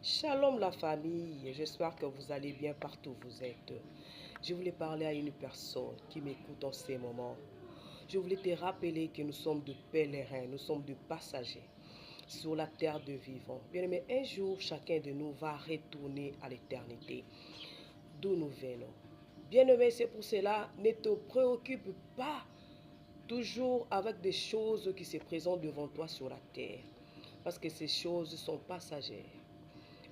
Shalom la famille, j'espère que vous allez bien partout où vous êtes. Je voulais parler à une personne qui m'écoute en ces moments. Je voulais te rappeler que nous sommes de pèlerins, nous sommes de passagers sur la terre de vivants. Bien-aimé, un jour, chacun de nous va retourner à l'éternité, d'où nous venons. Bien-aimé, c'est pour cela, ne te préoccupe pas toujours avec des choses qui se présentent devant toi sur la terre, parce que ces choses sont passagères.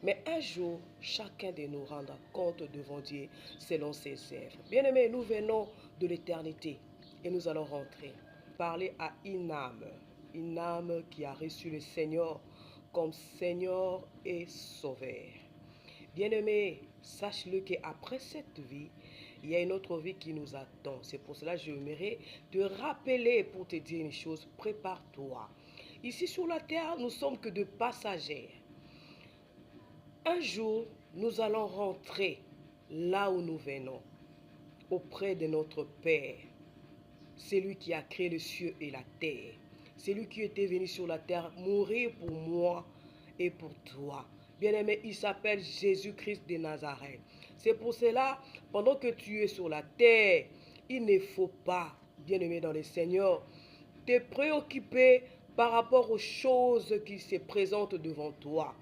Mais un jour, chacun de nous rendra compte devant Dieu selon ses œuvres. Bien-aimés, nous venons de l'éternité et nous allons rentrer. Parler à une âme qui a reçu le Seigneur comme Seigneur et Sauveur. Bien-aimé, sache-le qu'après cette vie, il y a une autre vie qui nous attend. C'est pour cela que j'aimerais te rappeler pour te dire une chose, prépare-toi. Ici sur la terre, nous sommes que de passagers. Un jour, nous allons rentrer là où nous venons, auprès de notre Père. C'est lui qui a créé le ciel et la terre. C'est lui qui était venu sur la terre mourir pour moi et pour toi. Bien-aimé, il s'appelle Jésus-Christ de Nazareth. C'est pour cela, pendant que tu es sur la terre, il ne faut pas, bien-aimé dans le Seigneur, te préoccuper par rapport aux choses qui se présentent devant toi.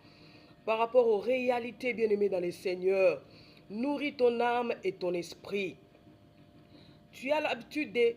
Par rapport aux réalités, bien-aimées dans le Seigneur, nourris ton âme et ton esprit. Tu as l'habitude de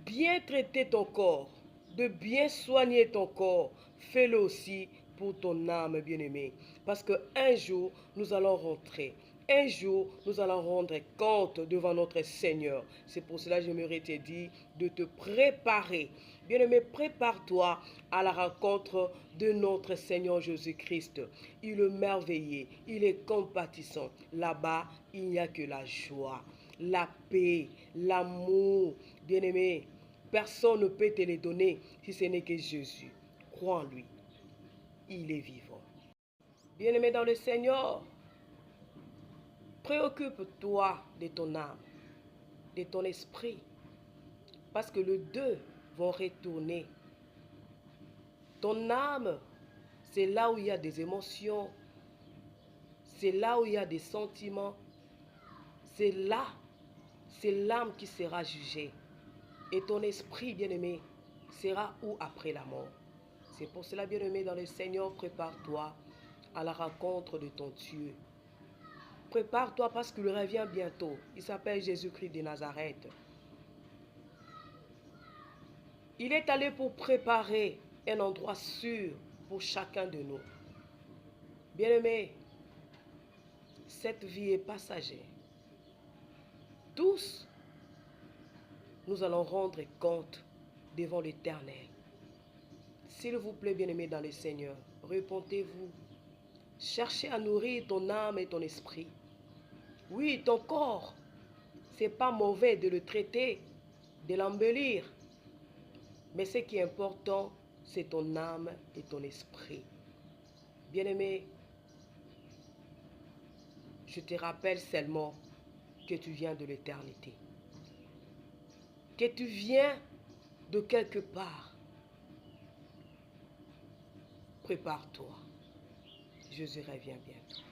bien traiter ton corps, de bien soigner ton corps. Fais-le aussi pour ton âme, bien-aimée. Parce qu'un jour, nous allons rentrer. Un jour, nous allons rendre compte devant notre Seigneur. C'est pour cela que j'aimerais te dire de te préparer. Bien-aimé, prépare-toi à la rencontre de notre Seigneur Jésus-Christ. Il est merveilleux, il est compatissant. Là-bas, il n'y a que la joie, la paix, l'amour. Bien-aimé, personne ne peut te les donner si ce n'est que Jésus. Crois en lui, il est vivant. Bien-aimé dans le Seigneur, préoccupe-toi de ton âme, de ton esprit, parce que les deux vont retourner. Ton âme, c'est là où il y a des émotions, c'est là où il y a des sentiments, c'est là, c'est l'âme qui sera jugée. Et ton esprit, bien-aimé, sera où après la mort? C'est pour cela, bien-aimé, dans le Seigneur, prépare-toi à la rencontre de ton Dieu. Prépare-toi parce qu'il revient bientôt. Il s'appelle Jésus-Christ de Nazareth. Il est allé pour préparer un endroit sûr pour chacun de nous. Bien-aimé, cette vie est passagère. Tous, nous allons rendre compte devant l'Éternel. S'il vous plaît, bien-aimé dans le Seigneur, répondez-vous. Cherchez à nourrir ton âme et ton esprit. Oui, ton corps, c'est pas mauvais de le traiter, de l'embellir. Mais ce qui est important, c'est ton âme et ton esprit. Bien-aimé, je te rappelle seulement que tu viens de l'éternité. Que tu viens de quelque part. Prépare-toi. Jésus revient bientôt.